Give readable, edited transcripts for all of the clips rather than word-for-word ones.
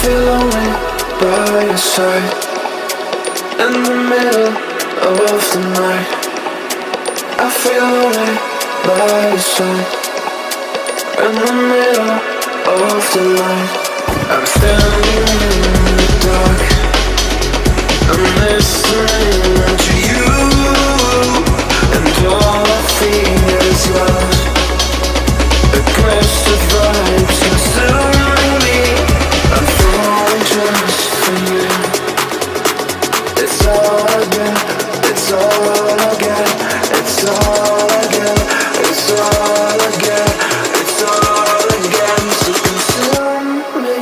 feel lonely by your side in the middle of the night. I feel lonely by your side in the middle of the night. I'm standing in the dark, I'm listening to you, and all I feel is love. Aggressive vibes consuming me. I'm falling just for you. It's all I get, it's all I get, it's all I get, it's all I get, it's all I get. So consume me.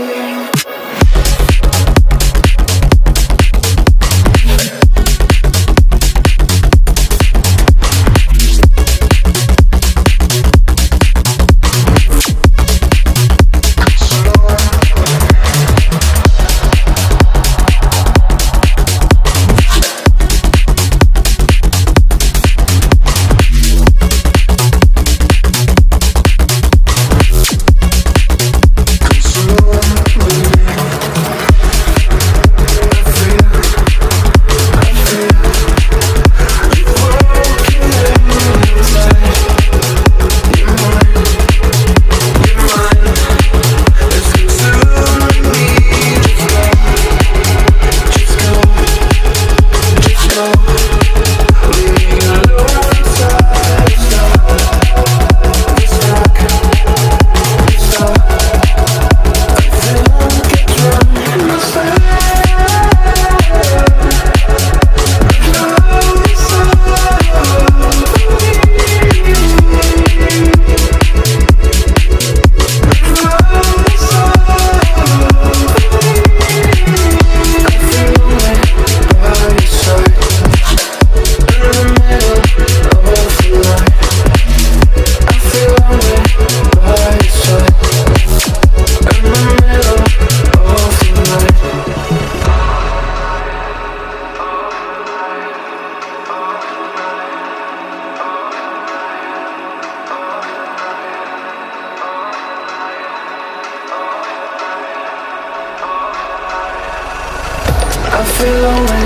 I feel lonely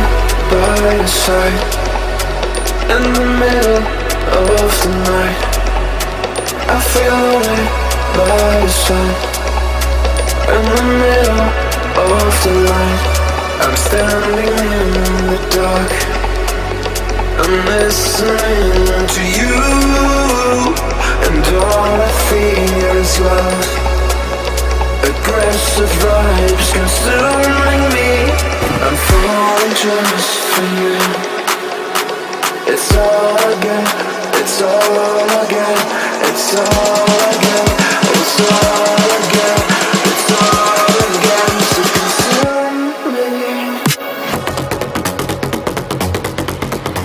by your side in the middle of the night. I feel lonely by your side in the middle of the light. I'm standing in the dark, I'm listening to you, and all I feel is love. Aggressive vibes consuming me. I'm falling just for you. It's all I get, it's all I get, it's all